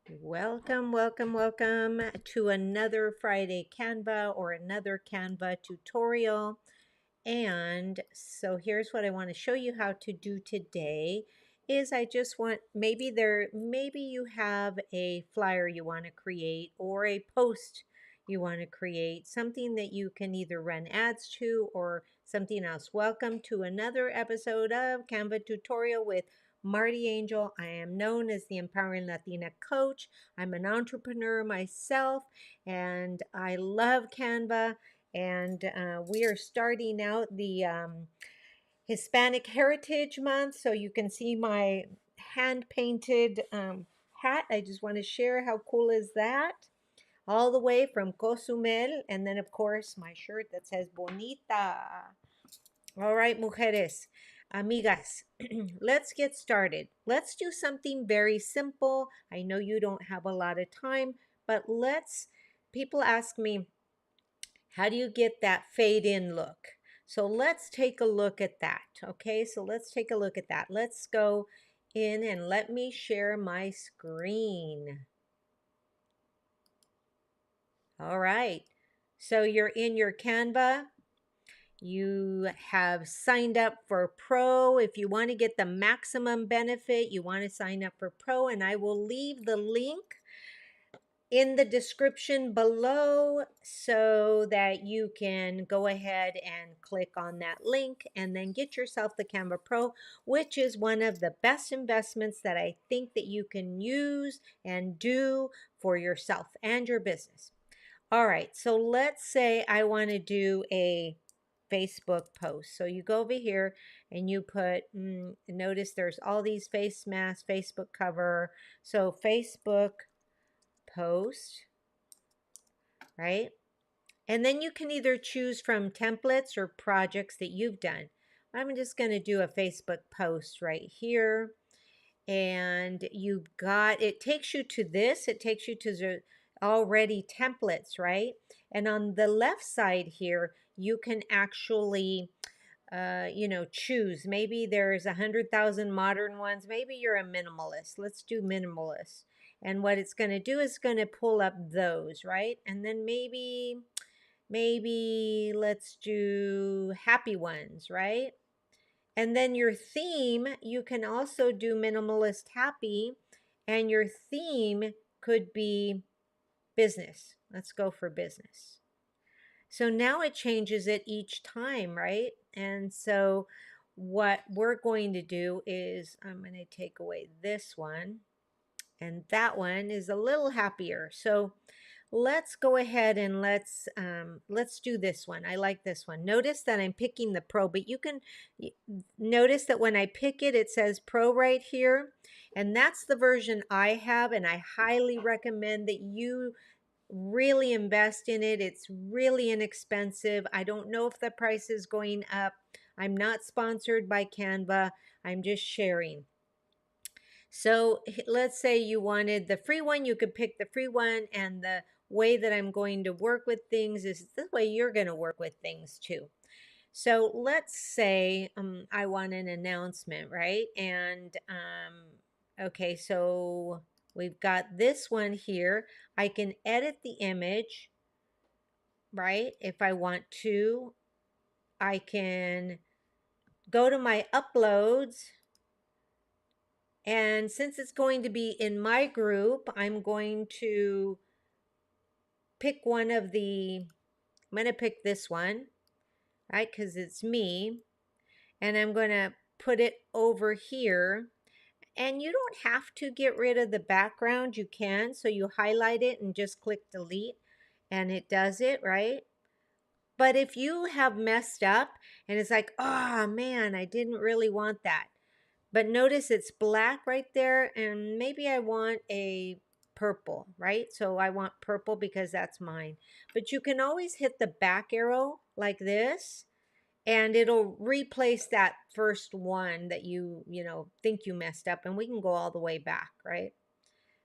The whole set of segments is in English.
Welcome, welcome, welcome to another Friday Canva or another Canva tutorial. And so here's what I want to show you how to do today is I just want maybe you have a flyer you want to create or a post you want to create, something that you can either run ads to or something else. Welcome to another episode of Canva tutorial with Marty Angel. I am known as the Empowering Latina Coach. I'm an entrepreneur myself and I love Canva. And we are starting out the Hispanic Heritage Month. So you can see my hand painted hat. I just want to share how cool is that? All the way from Cozumel. And then, of course, my shirt that says Bonita. All right, mujeres, amigas, let's get started. Let's do something very simple. I know you don't have a lot of time, but people ask me, how do you get that fade in look? So let's take a look at that. Okay, so let's take a look at that. Let's go in and let me share my screen. All right, so you're in your Canva. You have signed up for Pro. If you want to get the maximum benefit, you want to sign up for Pro, and I will leave the link in the description below so that you can go ahead and click on that link and then get yourself the Canva Pro, which is one of the best investments that I think that you can use and do for yourself and your business. All right, so let's say I want to do a Facebook post. So you go over here and you put, notice there's all these face masks, Facebook cover. So Facebook post, right? And then you can either choose from templates or projects that you've done. I'm just going to do a Facebook post right here. And it takes you to this, it takes you to the already templates, right? And on the left side here, you can actually choose. Maybe there's 100,000 modern ones. Maybe you're a minimalist. Let's do minimalist. And what it's going to do is going to pull up those, right? And then maybe let's do happy ones, right? And then your theme, you can also do minimalist happy, and your theme could be business. Let's go for business. So now it changes it each time, right? And so what we're going to do is I'm going to take away this one, and that one is a little happier. So let's go ahead and let's do this one. I like this one. Notice that I'm picking the Pro, but you can notice that when I pick it, it says Pro right here, and that's the version I have, and I highly recommend that you really invest in it. It's really inexpensive. I don't know if the price is going up. I'm not sponsored by Canva. I'm just sharing. So let's say you wanted the free one, you could pick the free one, and the way that I'm going to work with things is the way you're going to work with things too. So let's say I want an announcement, right? And okay, so we've got this one here. I can edit the image, right? If I want to, I can go to my uploads. And since it's going to be in my group, I'm going to pick I'm going to pick this one, right? Because it's me. And I'm going to put it over here. And you don't have to get rid of the background. You can. So you highlight it and just click delete. And it does it, right? But if you have messed up and it's like, oh man, I didn't really want that. But notice it's black right there, and maybe I want a purple, right? So I want purple because that's mine. But you can always hit the back arrow like this, and it'll replace that first one that you think you messed up, and we can go all the way back, right?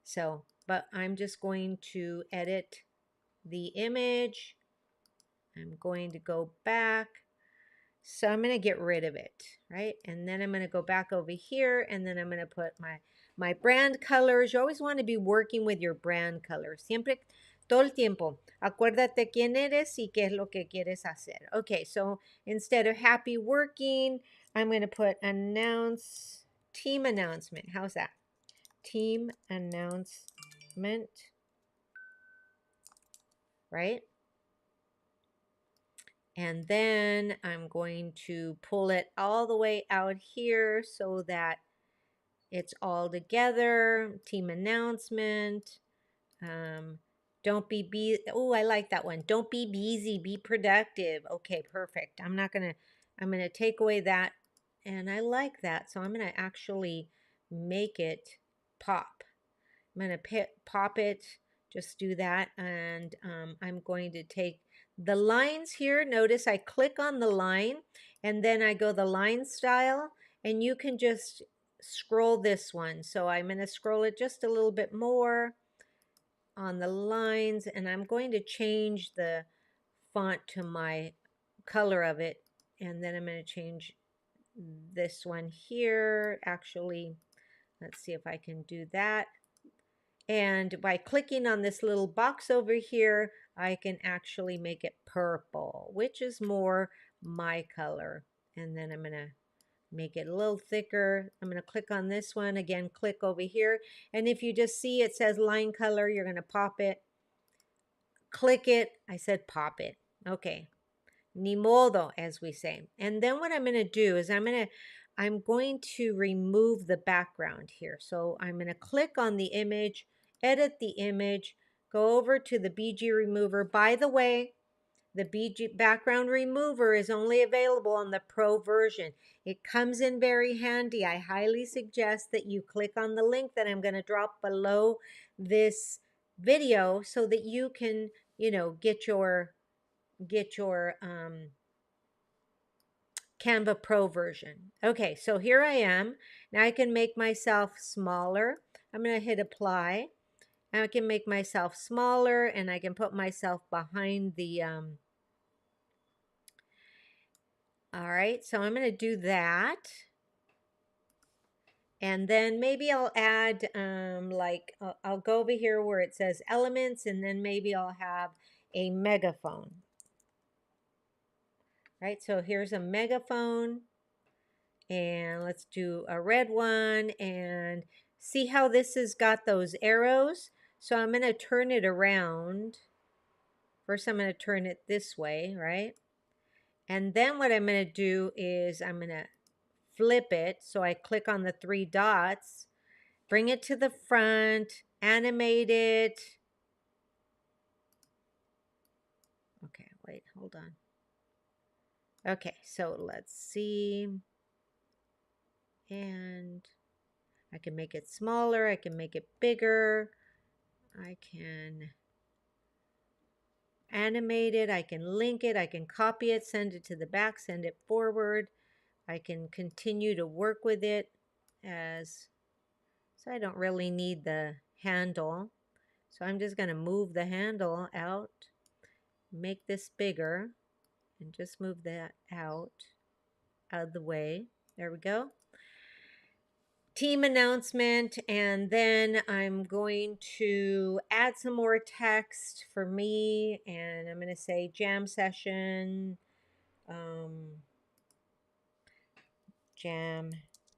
So, but I'm just going to edit the image. I'm going to go back. So I'm going to get rid of it, right? And then I'm going to go back over here, and then I'm going to put my brand colors. You always want to be working with your brand colors. Siempre, todo el tiempo. Acuérdate quién eres y qué es lo que quieres hacer. Okay, so instead of happy working, I'm going to put team announcement. How's that? Team announcement. Right? And then I'm going to pull it all the way out here so that it's all together. Team announcement. Don't be busy. Oh, I like that one. Don't be busy, be productive. Okay, perfect. I'm gonna take away that, and I like that. So I'm gonna actually make it pop. I'm gonna pop it, just do that, and I'm going to take the lines here. Notice I click on the line, and then I go the line style, and you can just scroll this one. So I'm gonna scroll it just a little bit more on the lines, and I'm going to change the font to my color of it, and then I'm going to change this one here. Actually, let's see if I can do that. And by clicking on this little box over here, I can actually make it purple, which is more my color. And then I'm going to make it a little thicker. I'm going to click on this one. Again, click over here. And if you just see it says line color, you're going to pop it. Click it. I said pop it. Okay. Ni modo, as we say. And then what I'm going to do is I'm going to remove the background here. So I'm going to click on the image, edit the image, go over to the BG remover. By the way, the BG background remover is only available on the Pro version. It comes in very handy. I highly suggest that you click on the link that I'm going to drop below this video so that you can, get your Canva Pro version. Okay, so here I am. Now I can make myself smaller. I'm going to hit apply. Now I can make myself smaller, and I can put myself behind the all right, so I'm going to do that. And then maybe I'll add, I'll go over here where it says elements, and then maybe I'll have a megaphone. Right, so here's a megaphone. And let's do a red one. And see how this has got those arrows? So I'm going to turn it around. First, I'm going to turn it this way, right? And then what I'm going to do is I'm going to flip it. So I click on the three dots, bring it to the front, animate it. Okay, wait, hold on. Okay, so let's see. And I can make it smaller. I can make it bigger. I can animate it. I can link it. I can copy it, send it to the back, send it forward. I can continue to work with it so I don't really need the handle. So I'm just going to move the handle out, make this bigger, and just move that out of the way. There we go. Team announcement, and then I'm going to add some more text for me, and I'm going to say jam session, jam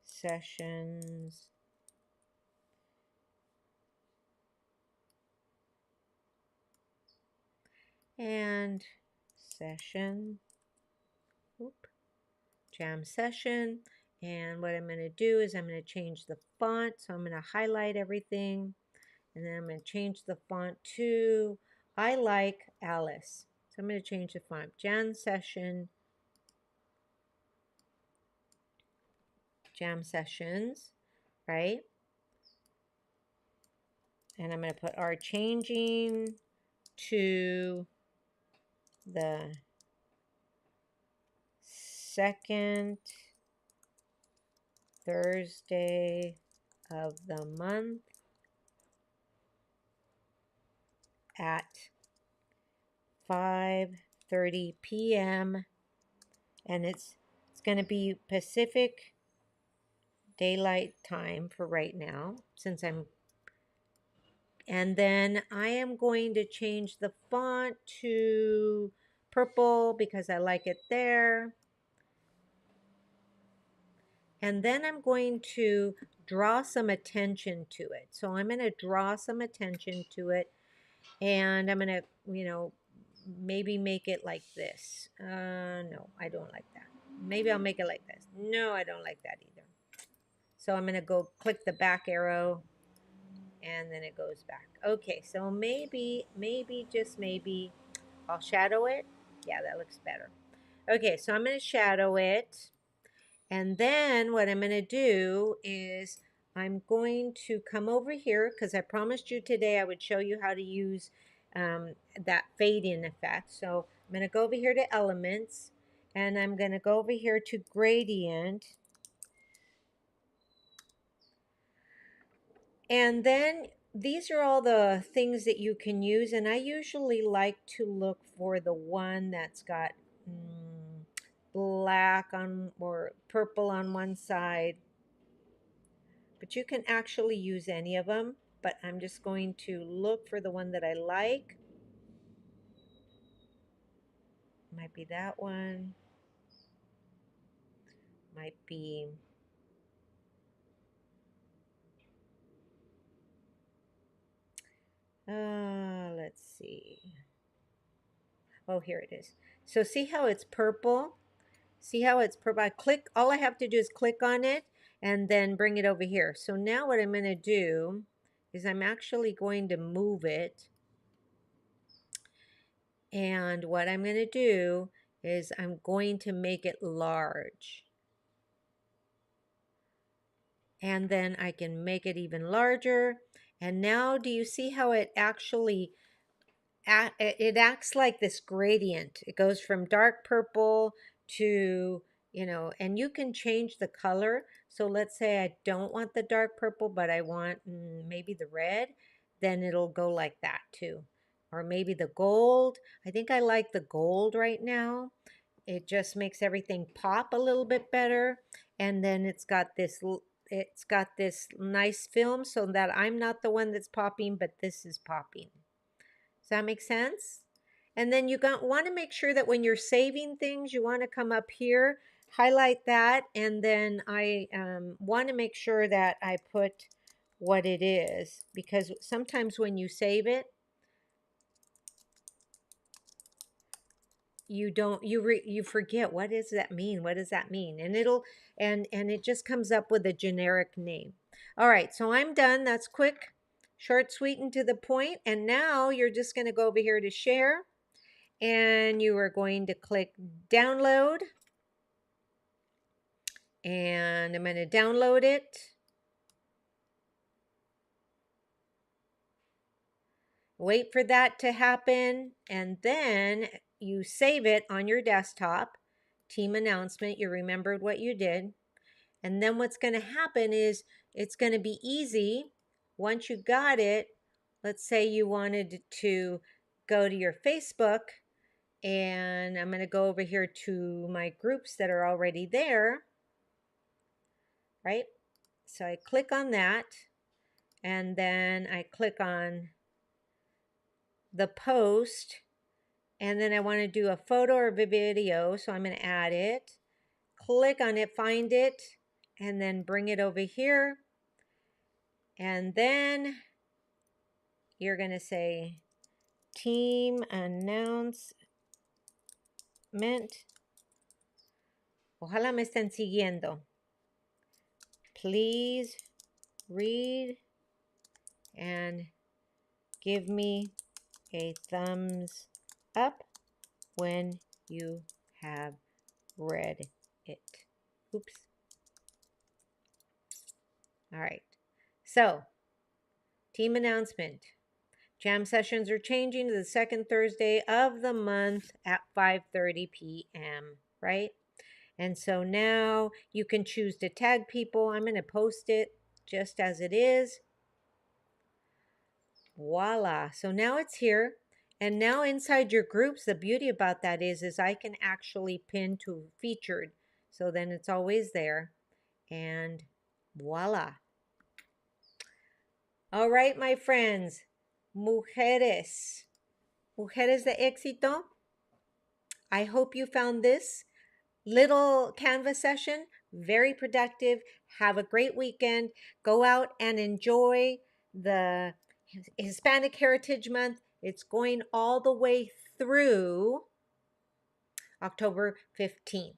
sessions, and session, jam session. And what I'm going to do is I'm going to change the font. So I'm going to highlight everything. And then I'm going to change the font to I like Alice. So I'm going to change the font. Jam session. Jam sessions. Right? And I'm going to put our changing to the second Thursday of the month at 5:30 p.m. and it's going to be Pacific daylight time for right now, since I'm, and then I am going to change the font to purple because I like it there. And then I'm going to draw some attention to it. So I'm going to draw some attention to it, and I'm going to, maybe make it like this. No, I don't like that. Maybe I'll make it like this. No, I don't like that either. So I'm going to go click the back arrow, and then it goes back. Okay, so maybe, just maybe, I'll shadow it. Yeah, that looks better. Okay, so I'm going to shadow it. And then what I'm going to do is I'm going to come over here, because I promised you today I would show you how to use that fade in effect. So I'm going to go over here to elements, and I'm going to go over here to gradient. And then these are all the things that you can use, and I usually like to look for the one that's got black on or purple on one side. But you can actually use any of them, but I'm just going to look for the one that I like. Might be that one. Might be let's see. Oh, here it is. So see how it's purple? See how it's purple? All I have to do is click on it and then bring it over here. So now what I'm going to do is I'm actually going to move it. And what I'm going to do is I'm going to make it large. And then I can make it even larger. And now do you see how it actually it acts like this gradient? It goes from dark purple to, and you can change the color. So let's say I don't want the dark purple, but I want maybe the red, then it'll go like that too. Or maybe the gold. I think I like the gold right now. It just makes everything pop a little bit better. And then it's got this nice film so that I'm not the one that's popping, but this is popping. Does that make sense? And then you want to make sure that when you're saving things, you want to come up here, highlight that, and then I want to make sure that I put what it is, because sometimes when you save it, you forget, what does that mean? What does that mean? And it just comes up with a generic name. All right, so I'm done. That's quick, short, sweet, and to the point. And now you're just going to go over here to share, and you are going to click download, and I'm going to download it. Wait for that to happen, and then you save it on your desktop. Team announcement, you remembered what you did. And then what's going to happen is it's going to be easy. Once you got it, let's say you wanted to go to your Facebook, and I'm going to go over here to my groups that are already there, right? So I click on that, and then I click on the post, and then I want to do a photo or video, so I'm going to add it. Click on it, find it, and then bring it over here. And then you're going to say team announcement. Ojalá me estén siguiendo. Please read and give me a thumbs up when you have read it. Oops. All right. So, team announcement. Jam sessions are changing to the second Thursday of the month at 5:30 p.m., right? And so now you can choose to tag people. I'm going to post it just as it is. Voila. So now it's here. And now inside your groups, the beauty about that is I can actually pin to featured. So then it's always there. And Voila. All right, my friends. Mujeres. Mujeres de éxito. I hope you found this little Canva session very productive. Have a great weekend. Go out and enjoy the Hispanic Heritage Month. It's going all the way through October 15th.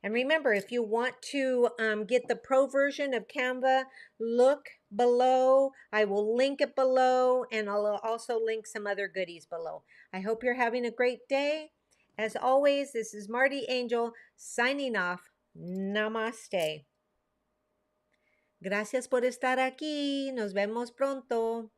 And remember, if you want to get the pro version of Canva, look below. I will link it below, and I'll also link some other goodies below. I hope you're having a great day. As always, this is Marty Angel signing off. Namaste. Gracias por estar aquí. Nos vemos pronto.